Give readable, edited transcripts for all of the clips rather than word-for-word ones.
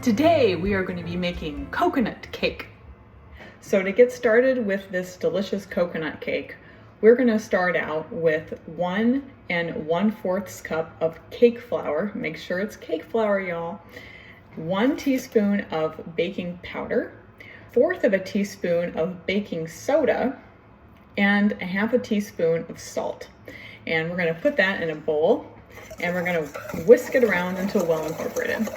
Today we are going to be making coconut cake. So to get started with this delicious coconut cake, we're going to start out with 1 1/4 cup of cake flour. Make sure it's cake flour, y'all. 1 teaspoon of baking powder, 1/4 teaspoon of baking soda, and 1/2 teaspoon of salt. And we're going to put that in a bowl and we're going to whisk it around until well incorporated.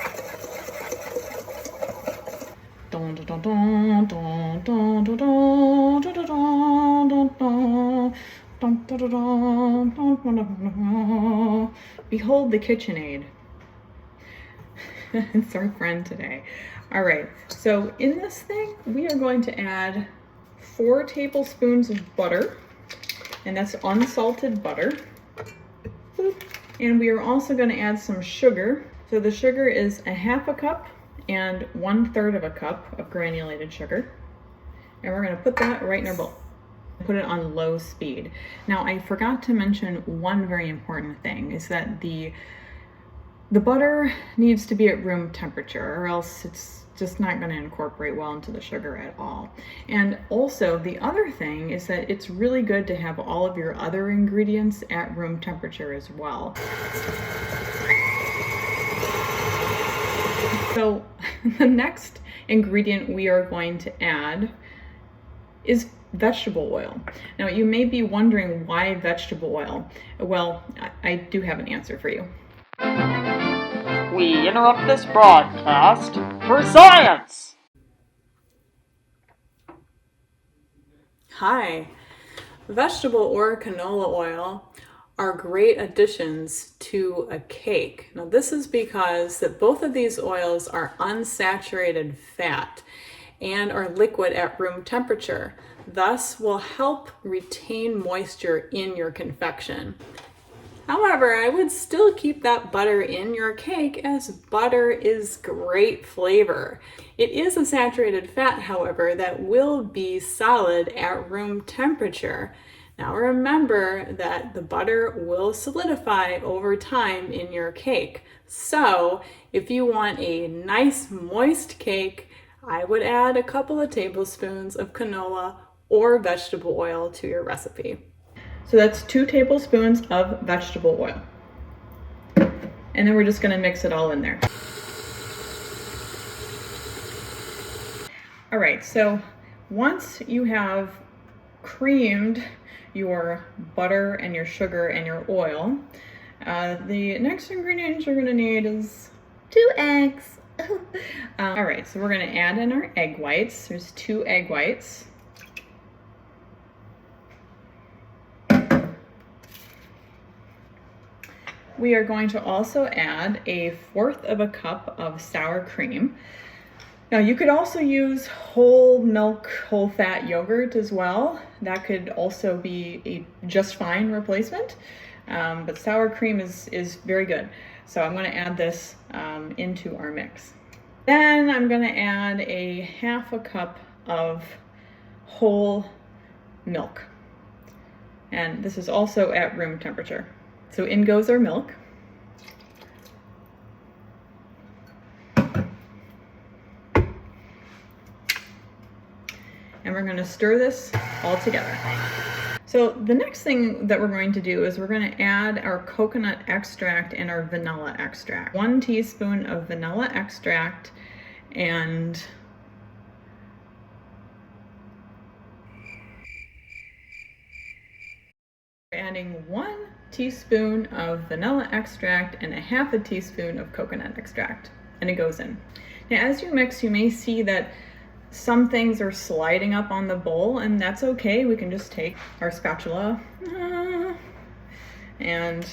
Behold the KitchenAid. It's our friend today. All right, so in this thing, we are going to add 4 tablespoons of butter, and that's unsalted butter. And we are also going to add some sugar. So the sugar is 1/2 cup and 1/3 cup of granulated sugar. And we're going to put that right in our bowl. Put it on low speed. Now I forgot to mention one very important thing is that the butter needs to be at room temperature or else it's just not going to incorporate well into the sugar at all. And also the other thing is that it's really good to have all of your other ingredients at room temperature as well. So the next ingredient we are going to add is vegetable oil. Now you may be wondering why vegetable oil. Well, I do have an answer for you. We interrupt this broadcast for science! Hi. Vegetable or canola oil are great additions to a cake. Now this is because that both of these oils are unsaturated fat and are liquid at room temperature, thus will help retain moisture in your confection. However, I would still keep that butter in your cake as butter is great flavor. It is a saturated fat, however, that will be solid at room temperature. Now remember that the butter will solidify over time in your cake. So if you want a nice moist cake, I would add a couple of tablespoons of canola or vegetable oil to your recipe. So that's 2 tablespoons of vegetable oil. And then we're just gonna mix it all in there. All right, so once you have creamed your butter and your sugar and your oil, the next ingredient you're gonna need is 2 eggs. All right, so we're gonna add in our egg whites. There's 2 egg whites. We are going to also add 1/4 cup of sour cream. Now you could also use whole milk, whole fat yogurt as well. That could also be a just fine replacement, but sour cream is very good. So I'm going to add this into our mix. Then I'm going to add 1/2 cup of whole milk. And this is also at room temperature. So in goes our milk. And we're going to stir this all together. So the next thing that we're going to do is we're going to add our coconut extract and our vanilla extract. 1 teaspoon of vanilla extract and adding 1 teaspoon of vanilla extract and 1/2 teaspoon of coconut extract, and it goes in. Now as you mix, you may see that some things are sliding up on the bowl, and that's okay. We can just take our spatula and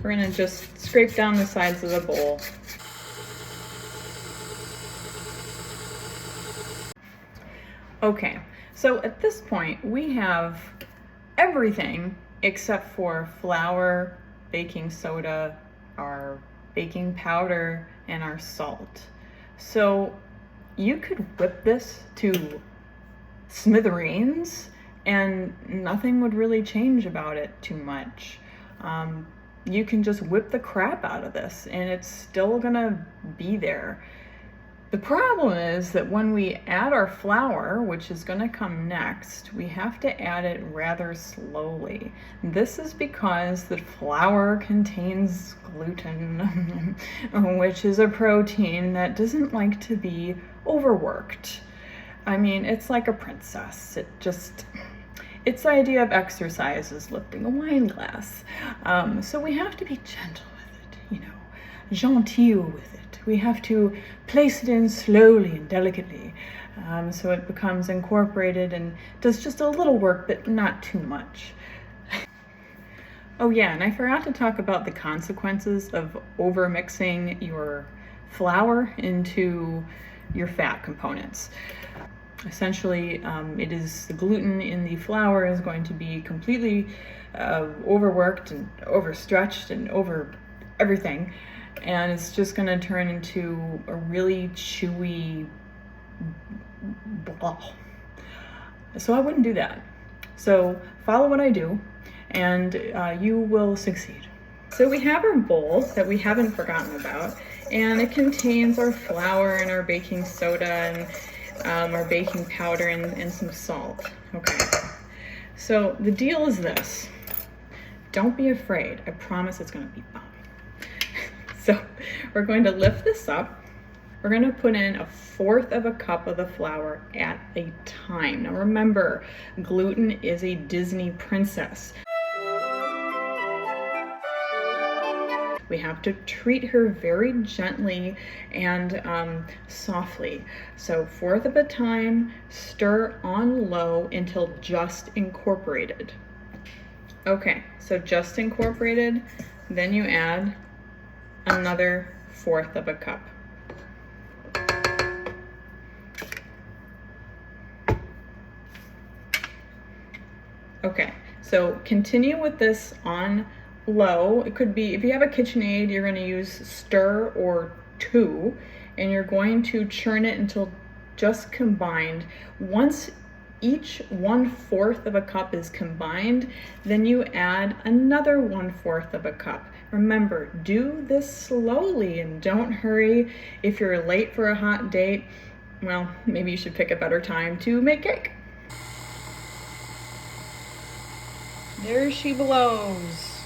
we're gonna just scrape down the sides of the bowl. Okay, so at this point we have everything except for flour, baking soda, our baking powder, and our salt. So you could whip this to smithereens and nothing would really change about it too much. you can just whip the crap out of this and it's still gonna be there. The problem is that when we add our flour, which is going to come next, we have to add it rather slowly. This is because the flour contains gluten, which is a protein that doesn't like to be overworked. I mean, it's like a princess. Its idea of exercise is lifting a wine glass. So we have to be gentle with it, genteel with it. We have to place it in slowly and delicately, so it becomes incorporated and does just a little work, but not too much. Oh yeah, and I forgot to talk about the consequences of overmixing your flour into your fat components. Essentially, it is the gluten in the flour is going to be completely overworked and overstretched and over everything. And it's just going to turn into a really chewy blah. So I wouldn't do that. So follow what I do and you will succeed. So we have our bowl that we haven't forgotten about, and it contains our flour and our baking soda and our baking powder and some salt. Okay. So the deal is this. Don't be afraid. I promise it's going to be fun. So we're going to lift this up. We're going to put in 1/4 cup of the flour at a time. Now remember, gluten is a Disney princess. We have to treat her very gently and softly. So 1/4 at a time, stir on low until just incorporated. Okay, so just incorporated, then you add another 1/4 cup. Okay, so continue with this on low. It could be, if you have a KitchenAid, you're going to use stir or 2, and you're going to churn it until just combined. Once each 1/4 cup is combined, then you add another 1/4 cup. Remember, do this slowly and don't hurry. If you're late for a hot date, well, maybe you should pick a better time to make cake. There she blows.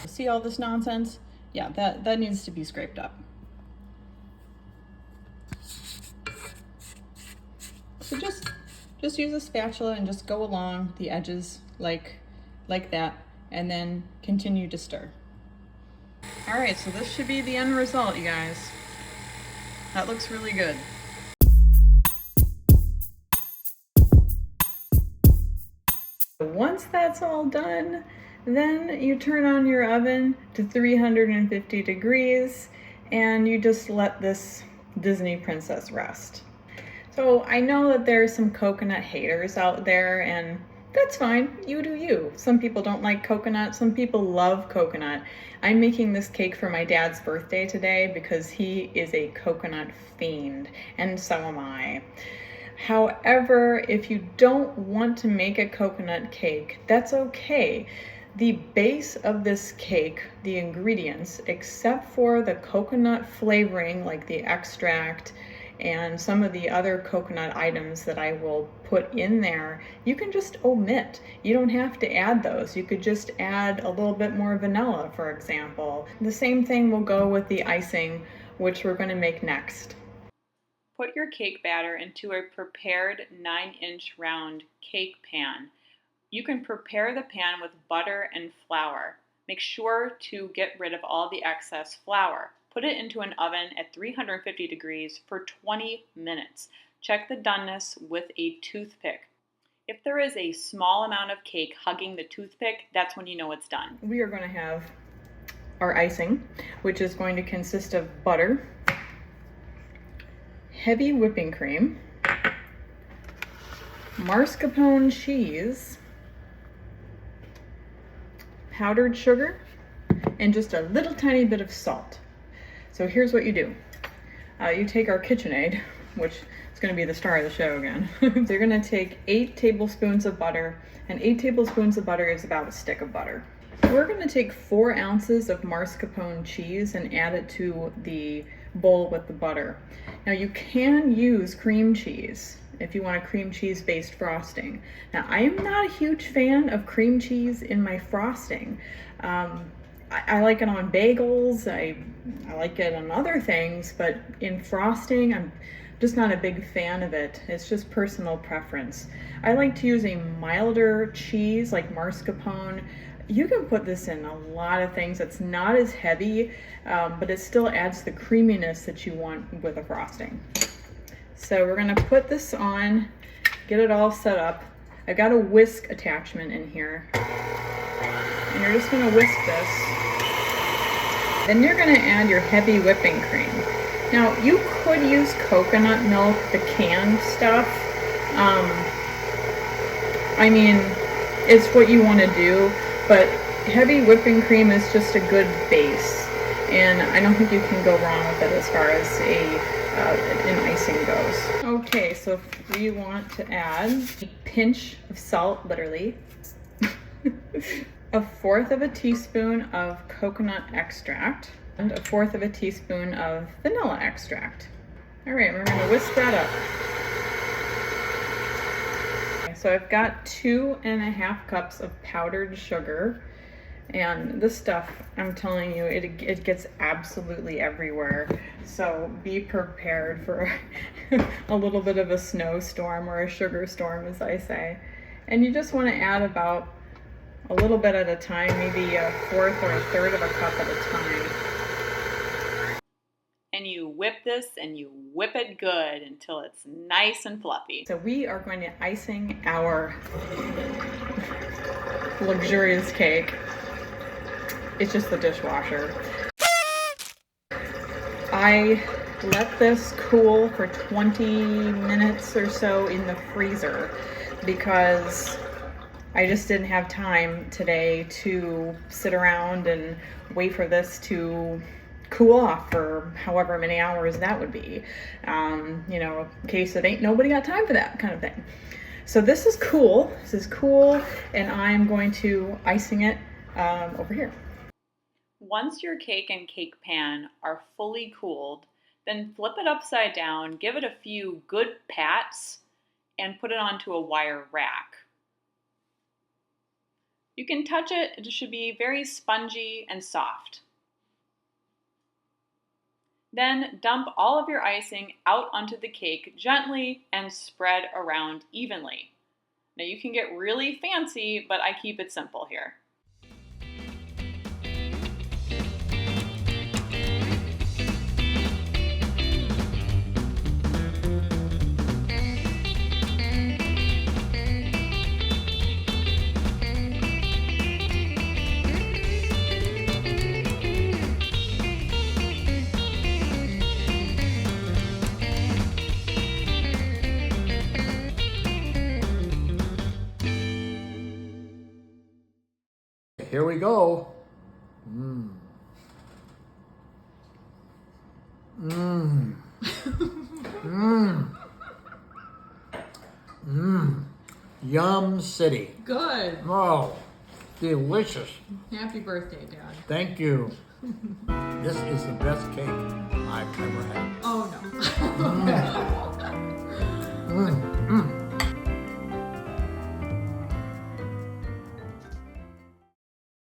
See all this nonsense? Yeah, that needs to be scraped up. So just use a spatula and just go along the edges like that, and then continue to stir. All right, so this should be the end result, you guys. That looks really good. Once that's all done, then you turn on your oven to 350 degrees and you just let this Disney princess rest. So I know that there's some coconut haters out there, and that's fine, you do you. Some people don't like coconut, some people love coconut. I'm making this cake for my dad's birthday today because he is a coconut fiend, and so am I. However, if you don't want to make a coconut cake, that's okay. The base of this cake, the ingredients, except for the coconut flavoring like the extract and some of the other coconut items that I will put in there, you can just omit. You don't have to add those. You could just add a little bit more vanilla, for example. The same thing will go with the icing, which we're going to make next. Put your cake batter into a prepared 9-inch round cake pan. You can prepare the pan with butter and flour. Make sure to get rid of all the excess flour. Put it into an oven at 350 degrees for 20 minutes. Check the doneness with a toothpick. If there is a small amount of cake hugging the toothpick, that's when you know it's done. We are going to have our icing, which is going to consist of butter, heavy whipping cream, mascarpone cheese, powdered sugar, and just a little tiny bit of salt. So here's what you do. You take our KitchenAid, which is going to be the star of the show again. So you're going to take 8 tablespoons of butter, and 8 tablespoons of butter is about a stick of butter. We're going to take 4 ounces of mascarpone cheese and add it to the bowl with the butter. Now you can use cream cheese if you want a cream cheese based frosting. Now I am not a huge fan of cream cheese in my frosting. I like it on bagels, I like it on other things, but in frosting I'm just not a big fan of it. It's just personal preference. I like to use a milder cheese like mascarpone. You can put this in a lot of things. It's not as heavy, but it still adds the creaminess that you want with a frosting. So we're gonna put this on, get it all set up. I've got a whisk attachment in here. And you're just gonna whisk this. Then you're gonna add your heavy whipping cream. Now you could use coconut milk, the canned stuff. I mean, it's what you wanna do. But heavy whipping cream is just a good base, and I don't think you can go wrong with it as far as an icing goes. Okay, so we want to add a pinch of salt, literally, 1/4 of a teaspoon of coconut extract, and 1/4 of a teaspoon of vanilla extract. All right, we're gonna whisk that up. So I've got 2.5 cups of powdered sugar, and this stuff, I'm telling you, it gets absolutely everywhere. So be prepared for a little bit of a snowstorm or a sugar storm, as I say. And you just want to add about a little bit at a time, maybe 1/4 or 1/3 of a cup at a time. And you whip this and you whip it good until it's nice and fluffy. So we are going to icing our luxurious cake. It's just the dishwasher. I let this cool for 20 minutes or so in the freezer because I just didn't have time today to sit around and wait for this to cool off for however many hours that would be. You know, in case it ain't nobody got time for that kind of thing. So this is cool. This is cool, and I'm going to icing it over here. Once your cake and cake pan are fully cooled, then flip it upside down, give it a few good pats, and put it onto a wire rack. You can touch it, it should be very spongy and soft. Then dump all of your icing out onto the cake gently and spread around evenly. Now you can get really fancy, but I keep it simple here. Here we go. Mmm. Mmm. Mmm. Mmm. Yum City. Good. Oh, delicious. Happy birthday, Dad. Thank you. This is the best cake I've ever had. Oh no. Mmm. Mmm.